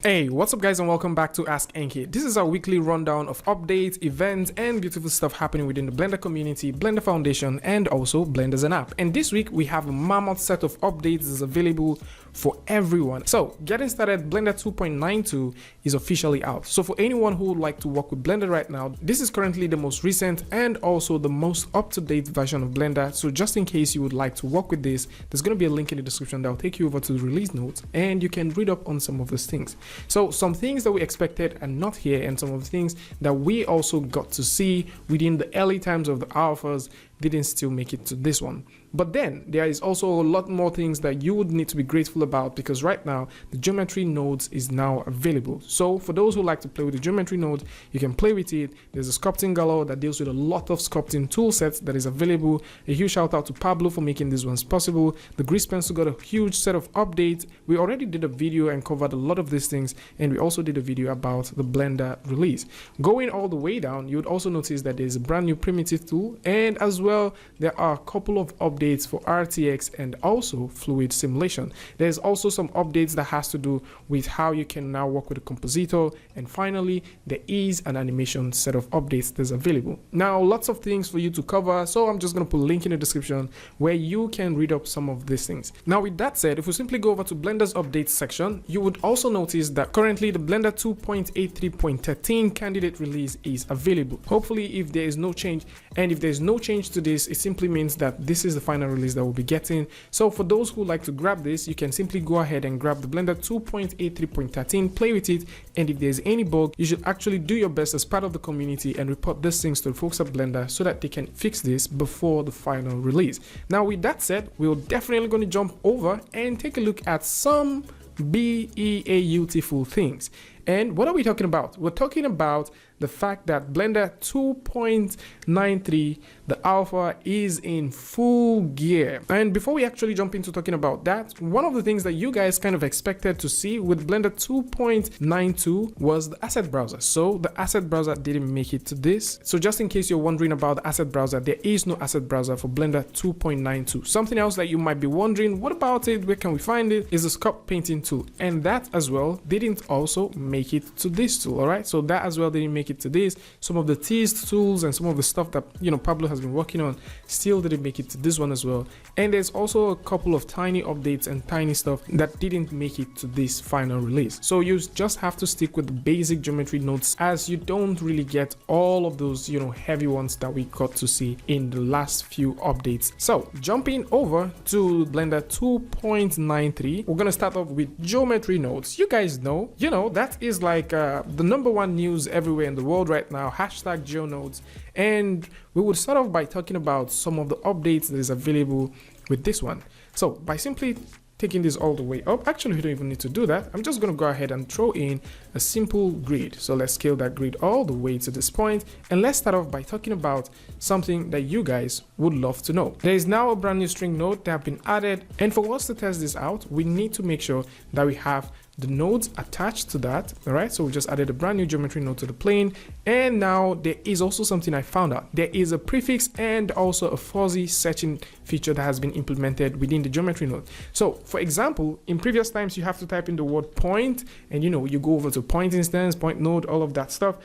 Hey, what's up guys and welcome back to askNK. This is our weekly rundown of updates, events, and beautiful stuff happening within the Blender community, Blender Foundation, and also Blender as an app. And this week we have a mammoth set of updates that's available for everyone. So getting started, Blender 2.92 is officially out. So for anyone who would like to work with Blender right now, this is currently the most recent and also the most up-to-date version of Blender. So just in case you would like to work with this, there's going to be a link in the description that will take you over to the release notes and you can read up on some of those things. So some things that we expected are not here, and some of the things that we also got to see within the early times of the alphas didn't still make it to this one. But then there is also a lot more things that you would need to be grateful about, because right now the geometry nodes is now available. So for those who like to play with the geometry node, you can play with it. There's a sculpting galore that deals with a lot of sculpting tool sets that is available. A huge shout out to Pablo for making these ones possible. The grease pencil got a huge set of updates. We already did a video and covered a lot of these things, and we also did a video about the Blender release. Going all the way down, you would also notice that there's a brand new primitive tool, and as well there are a couple of updates for RTX and also fluid simulation. There's also some updates that has to do with how you can now work with a compositor, and finally there is an animation set of updates that's available. Now lots of things for you to cover, so I'm just going to put a link in the description where you can read up some of these things. Now with that said, if we simply go over to Blender's updates section, you would also notice that currently the Blender 2.83.13 candidate release is available. Hopefully if there is no change, and if there's no change to this, it simply means that this is the final release that we'll be getting. So for those who like to grab this, you can simply go ahead and grab the Blender 2.83.13, play with it, and if there's any bug, you should actually do your best as part of the community and report these things to the folks at Blender so that they can fix this before the final release. Now with that said, we're definitely going to jump over and take a look at some beautiful things. And what are we talking about? We're talking about the fact that Blender 2.93, the alpha, is in full gear. And before we actually jump into talking about that, one of the things that you guys kind of expected to see with Blender 2.92 was the asset browser. So the asset browser didn't make it to this. So just in case you're wondering about the asset browser, there is no asset browser for Blender 2.92. Something else that you might be wondering, what about it? Where can we find it? Is the sculpt painting tool. And that as well didn't also make it to this tool. All right, so that as well didn't make it to this. Some of the teased tools and some of the stuff that Pablo has been working on still didn't make it to this one as well. And there's also a couple of tiny updates and tiny stuff that didn't make it to this final release. So you just have to stick with the basic geometry nodes, as you don't really get all of those heavy ones that we got to see in the last few updates. So jumping over to Blender 2.93, we're gonna start off with geometry nodes. You guys know, that is like the #1 news everywhere in the world right now, hashtag GeoNodes. And we would start off by talking about some of the updates that is available with this one. So by simply taking this all the way up, actually we don't even need to do that. I'm just going to go ahead and throw in a simple grid. So let's scale that grid all the way to this point, and let's start off by talking about something that you guys would love to know. There is now a brand new string node that have been added, and for us to test this out, we need to make sure that we have the nodes attached to that. All right, so we just added a brand new geometry node to the plane, and now there is also something I found out. There is a prefix and also a fuzzy searching feature that has been implemented within the geometry node. So for example, in previous times you have to type in the word point, and you go over to point instance, point node, all of that stuff.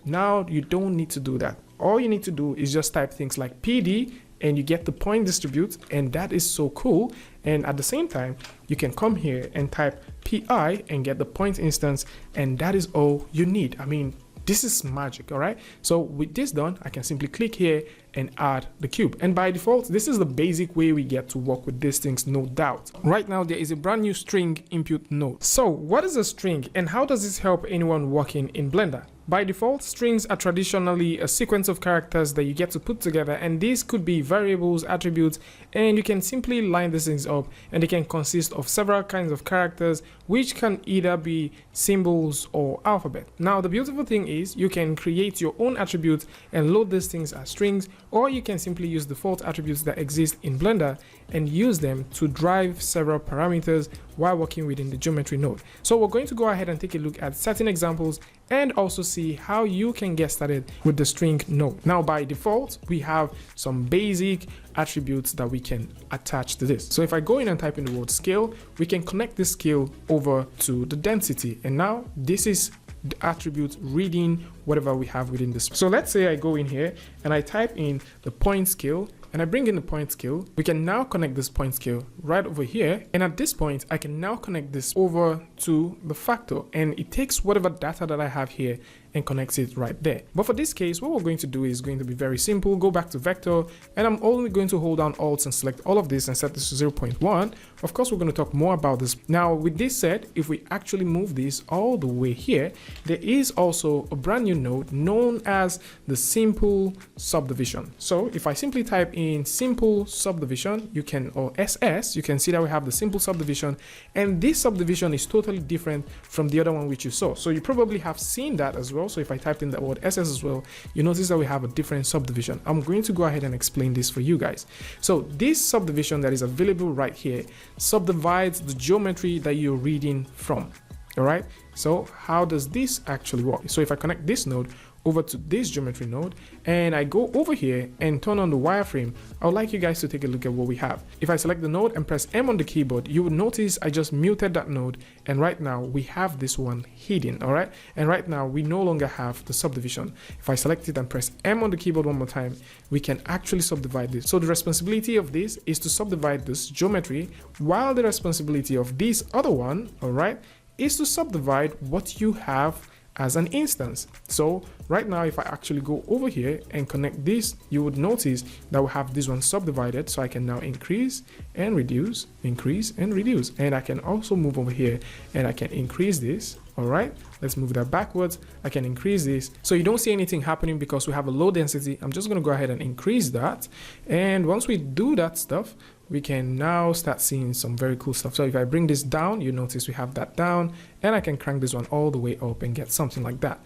Now you don't need to do that. All you need to do is just type things like PD, and you get the point distribute, and that is so cool. And at the same time, you can come here and type PI and get the point instance, and that is all you need. I mean, this is magic. All right, so with this done, I can simply click here and add the cube, and by default this is the basic way we get to work with these things, no doubt. Right now there is a brand new string input node. So what is a string and how does this help anyone working in Blender? By default, strings are traditionally a sequence of characters that you get to put together, and these could be variables, attributes, and you can simply line these things up, and they can consist of several kinds of characters, which can either be symbols or alphabet. Now the beautiful thing is you can create your own attributes and load these things as strings, or you can simply use default attributes that exist in Blender and use them to drive several parameters while working within the geometry node. So we're going to go ahead and take a look at certain examples and also see how you can get started with the string node. Now by default, we have some basic attributes that we can attach to this. So if I go in and type in the word scale, we can connect this scale over to the density. And now this is the attribute reading whatever we have within this. So let's say I go in here and I type in the point scale and I bring in the point scale. We can now connect this point scale right over here. And at this point, I can now connect this over to the factor, and it takes whatever data that I have here and connects it right there. But for this case, what we're going to do is going to be very simple. Go back to vector, and I'm only going to hold down Alt and select all of this and set this to 0.1. Of course, we're going to talk more about this. Now, with this said, if we actually move this all the way here, there is also a brand new node known as the simple subdivision. So if I simply type in simple subdivision, you can, or SS, you can see that we have the simple subdivision, and this subdivision is totally different from the other one which you saw. So you probably have seen that as well. So if I typed in the word SS as well, you notice that we have a different subdivision. I'm going to go ahead and explain this for you guys. So this subdivision that is available right here subdivides the geometry that you're reading from. All right. So how does this actually work? So if I connect this node over to this geometry node and I go over here and turn on the wireframe, I would like you guys to take a look at what we have. If I select the node and press M on the keyboard, you would notice I just muted that node, and right now we have this one hidden. All right, and right now we no longer have the subdivision. If I select it and press M on the keyboard one more time, we can actually subdivide this. So the responsibility of this is to subdivide this geometry, while the responsibility of this other one, all right, is to subdivide what you have as an instance. So right now, if I actually go over here and connect this, you would notice that we have this one subdivided. So I can now increase and reduce, increase and reduce. And I can also move over here and I can increase this. All right, let's move that backwards. I can increase this. So you don't see anything happening because we have a low density. I'm just going to go ahead and increase that. And once we do that stuff, we can now start seeing some very cool stuff. So if I bring this down, you notice we have that down, and I can crank this one all the way up and get something like that.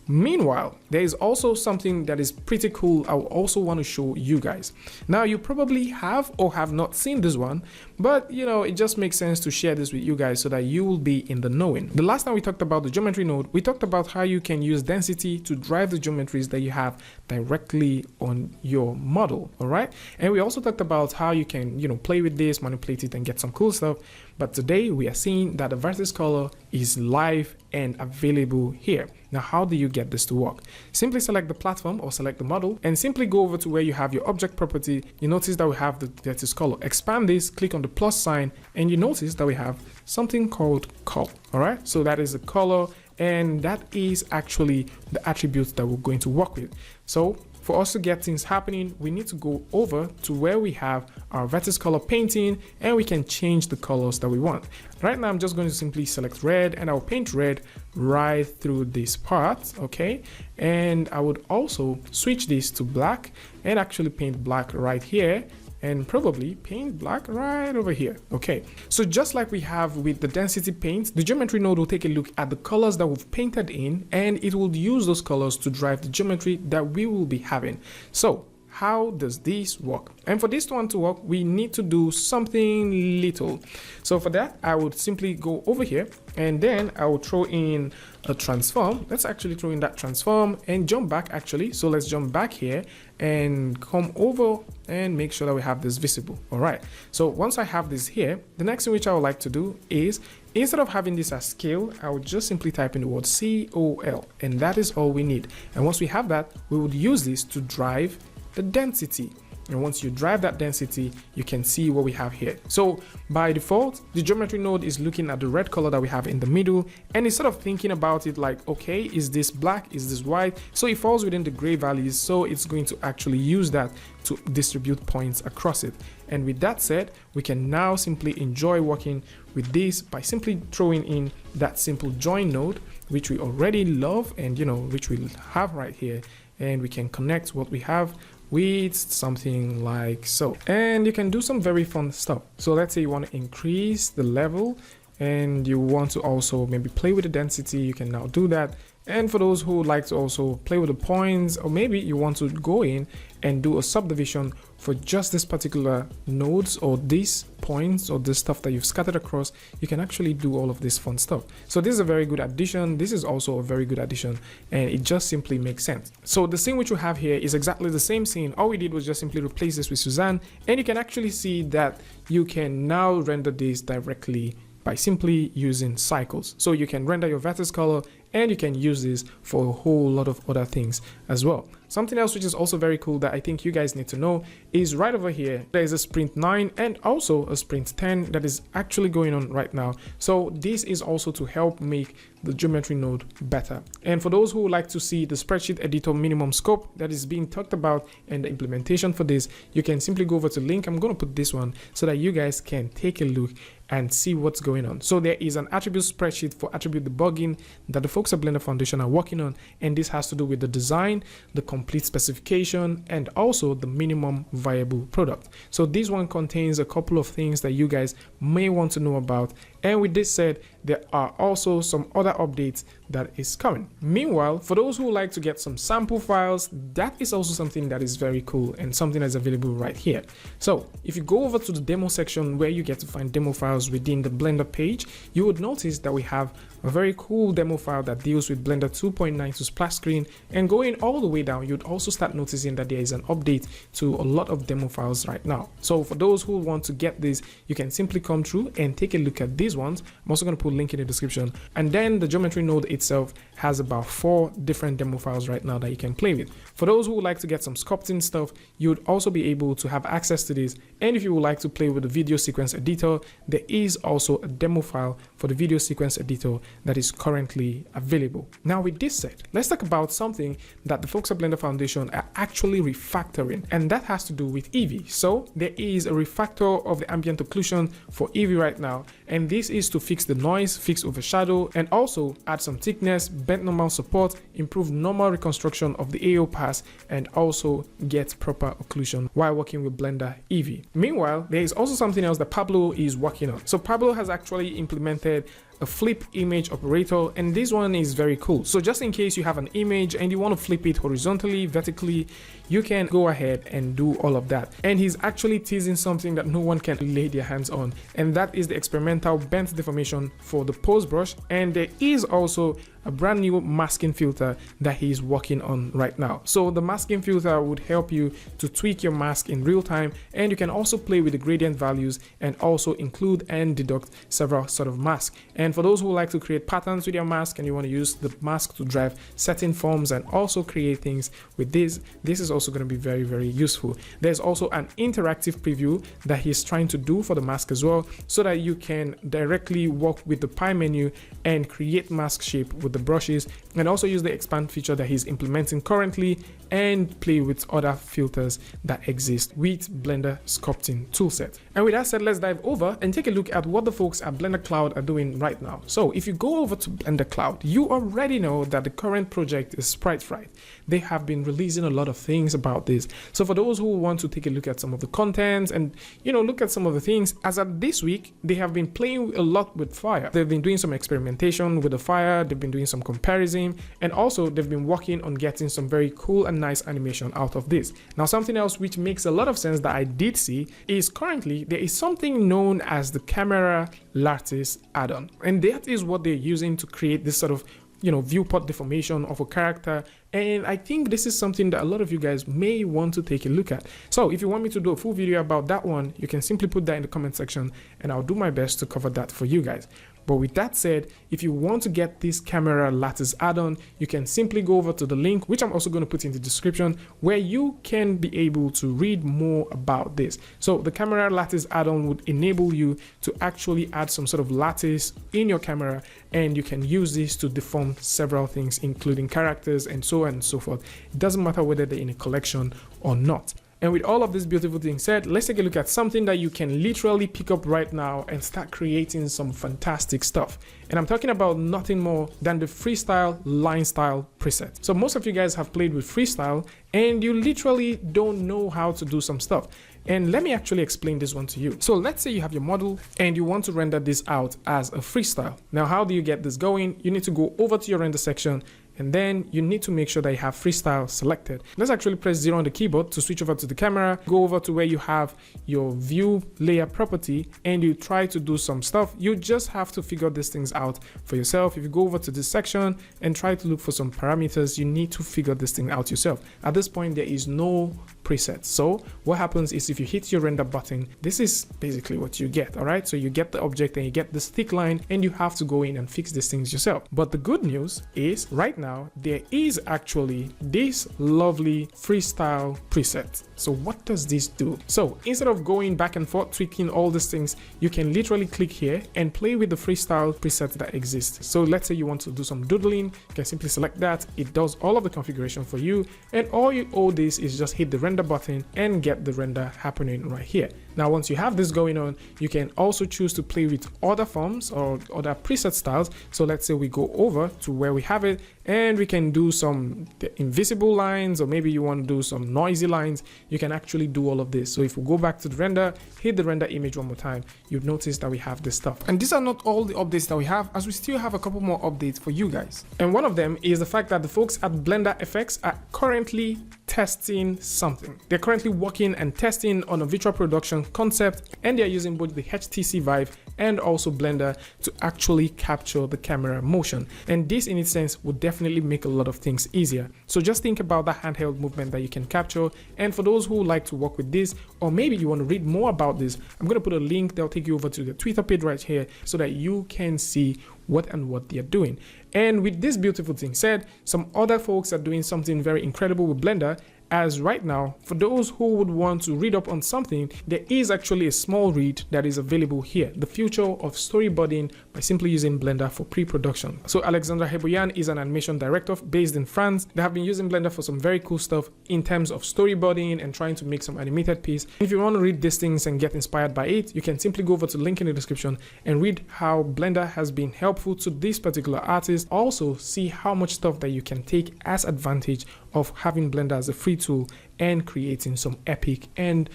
Meanwhile, there is also something that is pretty cool I also want to show you guys. Now, you probably have or have not seen this one, but you know, it just makes sense to share this with you guys so that you will be in the knowing. The last time we talked about the geometry node, we talked about how you can use density to drive the geometries that you have directly on your model, all right? And we also talked about how you can, you know, play with this, manipulate it, and get some cool stuff. But today we are seeing that the vertex color is live and available here. Now, how do you get this to work? Simply select the platform or select the model and simply go over to where you have your object property. You notice that we have the vertex color. Expand this, click on the plus sign, and you notice that we have something called color. All right, so that is the color, and that is actually the attributes that we're going to work with. So for us to get things happening, we need to go over to where we have our vertex color painting, and we can change the colors that we want. Right now, I'm just going to simply select red, and I'll paint red right through this part, okay? And I would also switch this to black and actually paint black right here, and probably paint black right over here. Okay, so just like we have with the density paint, the geometry node will take a look at the colors that we've painted in, and it will use those colors to drive the geometry that we will be having. So how does this work? And for this one to work, we need to do something little. So for that, I would simply go over here, and then I will throw in a transform. Let's actually throw in that transform and jump back actually. So let's jump back here and come over and make sure that we have this visible. All right. So once I have this here, the next thing which I would like to do is, instead of having this as scale, I would just simply type in the word COL, and that is all we need. And once we have that, we would use this to drive the density. And once you drive that density, you can see what we have here. So by default, the geometry node is looking at the red color that we have in the middle, and it's sort of thinking about it like, okay, is this black? Is this white? So it falls within the gray values. So it's going to actually use that to distribute points across it. And with that said, we can now simply enjoy working with this by simply throwing in that simple join node, which we already love, and you know, which we have right here. And we can connect what we have with something like so, and you can do some very fun stuff. So let's say you want to increase the level and you want to also maybe play with the density, you can now do that. And for those who like to also play with the points, or maybe you want to go in and do a subdivision for just this particular nodes or these points or this stuff that you've scattered across, you can actually do all of this fun stuff. So this is a very good addition. This is also a very good addition, and it just simply makes sense. So the scene which you have here is exactly the same scene. All we did was just simply replace this with Suzanne, and you can actually see that you can now render this directly by simply using cycles. So you can render your vertex color, and you can use this for a whole lot of other things as well. Something else which is also very cool that I think you guys need to know is right over here, there is a sprint 9 and also a sprint 10 that is actually going on right now. So this is also to help make the geometry node better. And for those who would like to see the spreadsheet editor minimum scope that is being talked about and the implementation for this, you can simply go over to the link. I'm going to put this one so that you guys can take a look and see what's going on. So there is an attribute spreadsheet for attribute debugging that the folks at Blender Foundation are working on, and this has to do with the design, the complete specification, and also the minimum viable product. So this one contains a couple of things that you guys may want to know about. And with this said, there are also some other updates that is coming. Meanwhile, for those who like to get some sample files, that is also something that is very cool and something that is available right here. So if you go over to the demo section where you get to find demo files within the Blender page, you would notice that we have a very cool demo file that deals with Blender 2.9 to splash screen, and going all the way down, you'd also start noticing that there is an update to a lot of demo files right now. So for those who want to get this, you can simply come through and take a look at these ones. I'm also going to put a link in the description. And then the geometry node itself has about 4 different demo files right now that you can play with. For those who would like to get some sculpting stuff, you would also be able to have access to this. And if you would like to play with the video sequence editor, there is also a demo file for the video sequence editor that is currently available. Now with this said, let's talk about something that the folks at Blender Foundation are actually refactoring, and that has to do with Eevee. So there is a refactor of the ambient occlusion for Eevee right now, and this is to fix the noise, fix overshadow, and also add some thickness, bent normal support, improve normal reconstruction of the AO pass, and also get proper occlusion while working with Blender Eevee. Meanwhile, there is also something else that Pablo is working on. So Pablo has actually implemented a flip image operator, and this one is very cool. So just in case you have an image and you want to flip it horizontally, vertically, you can go ahead and do all of that. And he's actually teasing something that no one can lay their hands on, and that is the experimental bent deformation for the pose brush. And there is also a brand new masking filter that he's working on right now. So the masking filter would help you to tweak your mask in real time, and you can also play with the gradient values and also include and deduct several sort of masks. And for those who like to create patterns with your mask and you want to use the mask to drive certain forms and also create things with this is also going to be very, very useful. There's also an interactive preview that he's trying to do for the mask as well, so that you can directly work with the pie menu and create mask shape with the brushes, and also use the expand feature that he's implementing currently and play with other filters that exist with Blender sculpting toolset. And with that said, let's dive over and take a look at what the folks at Blender Cloud are doing right now. So if you go over to Blender Cloud, you already know that the current project is Sprite Fright. They have been releasing a lot of things about this. So for those who want to take a look at some of the content and, you know, look at some of the things, as of this week, they have been playing a lot with fire. They've been doing some experimentation with the fire, they've been doing some comparison, and also they've been working on getting some very cool and nice animation out of this. Now, something else which makes a lot of sense that I did see is currently there is something known as the camera lattice add-on, and that is what they're using to create this sort of, you know, viewport deformation of a character. And I think this is something that a lot of you guys may want to take a look at. So if you want me to do a full video about that one, you can simply put that in the comment section and I'll do my best to cover that for you guys. But with that said, if you want to get this camera lattice add-on, you can simply go over to the link, which I'm also going to put in the description, where you can be able to read more about this. So the camera lattice add-on would enable you to actually add some sort of lattice in your camera, and you can use this to deform several things, including characters and so on and so forth. It doesn't matter whether they're in a collection or not. And with all of this beautiful thing said, let's take a look at something that you can literally pick up right now and start creating some fantastic stuff. And I'm talking about nothing more than the Freestyle line style preset. So most of you guys have played with Freestyle and you literally don't know how to do some stuff. And let me actually explain this one to you. So let's say you have your model and you want to render this out as a freestyle. Now, how do you get this going? You need to go over to your render section, and then you need to make sure that you have freestyle selected. Let's actually press 0 on the keyboard to switch over to the camera, go over to where you have your view layer property, and you try to do some stuff. You just have to figure these things out for yourself. If you go over to this section and try to look for some parameters, you need to figure this thing out yourself. At this point, there is no preset. So what happens is if you hit your render button, this is basically what you get. All right, so you get the object and you get this thick line, and you have to go in and fix these things yourself. But the good news is right now there is actually this lovely freestyle preset. So what does this do? So instead of going back and forth tweaking all these things, you can literally click here and play with the freestyle preset that exists. So let's say you want to do some doodling, you can simply select that. It does all of the configuration for you, and all you owe this is just hit the render button and get the render happening right here. Now, once you have this going on, you can also choose to play with other forms or other preset styles. So let's say we go over to where we have it and we can do some invisible lines, or maybe you want to do some noisy lines. You can actually do all of this. So if we go back to the render, hit the render image one more time, you'd notice that we have this stuff. And these are not all the updates that we have, as we still have a couple more updates for you guys. And one of them is the fact that the folks at BlenderFX are currently testing something. They're currently working and testing on a virtual production concept, and they're using both the HTC Vive and also Blender to actually capture the camera motion. And this in its sense would definitely make a lot of things easier. So just think about the handheld movement that you can capture. And for those who like to work with this, or maybe you want to read more about this, I'm going to put a link that'll take you over to the Twitter page right here so that you can see what they're doing. And with this beautiful thing said, some other folks are doing something very incredible with Blender. As right now, for those who would want to read up on something, there is actually a small read that is available here, the future of storyboarding, by simply using Blender for pre-production. So Alexandra Heboyan is an animation director based in France. They have been using Blender for some very cool stuff in terms of storyboarding and trying to make some animated piece. If you want to read these things and get inspired by it, you can simply go over to the link in the description and read how Blender has been helpful to this particular artist. Also see how much stuff that you can take as advantage of having Blender as a free tool and creating some epic and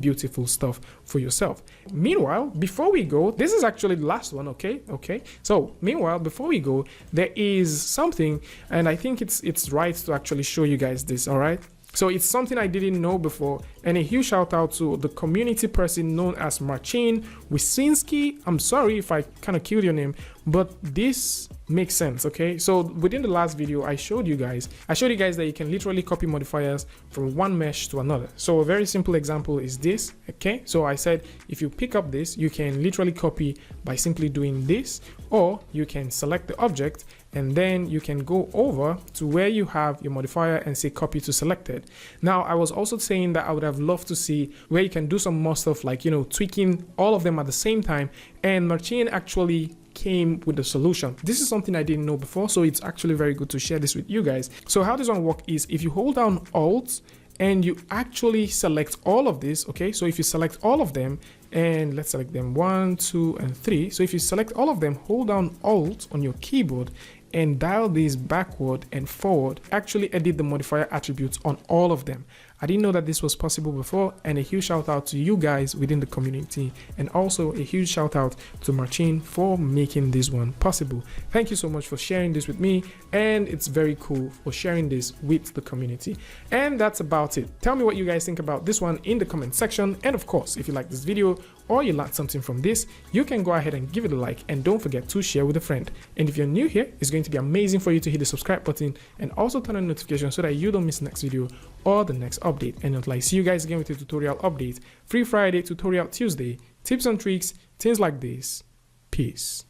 beautiful stuff for yourself. Meanwhile, before we go, this is actually the last one, okay? So meanwhile, before we go, there is something, and I think it's right to actually show you guys this, all right? So it's something I didn't know before, and a huge shout out to the community person known as Marcin Wyszynski. I'm sorry if I kind of killed your name, but this makes sense, okay? So within the last video, I showed you guys that you can literally copy modifiers from one mesh to another. So a very simple example is this, okay? So I said, if you pick up this, you can literally copy by simply doing this, or you can select the object and then you can go over to where you have your modifier and say copy to selected. Now, I was also saying that I would have loved to see where you can do some more stuff like, you know, tweaking all of them at the same time, and Marcin actually came with a solution. This is something I didn't know before, so it's actually very good to share this with you guys. So how this one works is if you hold down Alt and you actually select all of this, okay? So if you select all of them, and let's select them 1, 2, and 3. So if you select all of them, hold down Alt on your keyboard and dial these backward and forward, actually edit the modifier attributes on all of them. I didn't know that this was possible before, and a huge shout out to you guys within the community, and also a huge shout out to Marcin for making this one possible. Thank you so much for sharing this with me, and it's very cool for sharing this with the community. And that's about it. Tell me what you guys think about this one in the comment section, and of course, if you like this video or you learned something from this, you can go ahead and give it a like, and don't forget to share with a friend. And if you're new here, it's going to be amazing for you to hit the subscribe button and also turn on notifications so that you don't miss the next video or the next update. And until I see you guys again with a tutorial update, Free Friday, Tutorial Tuesday, tips and tricks, things like this. Peace.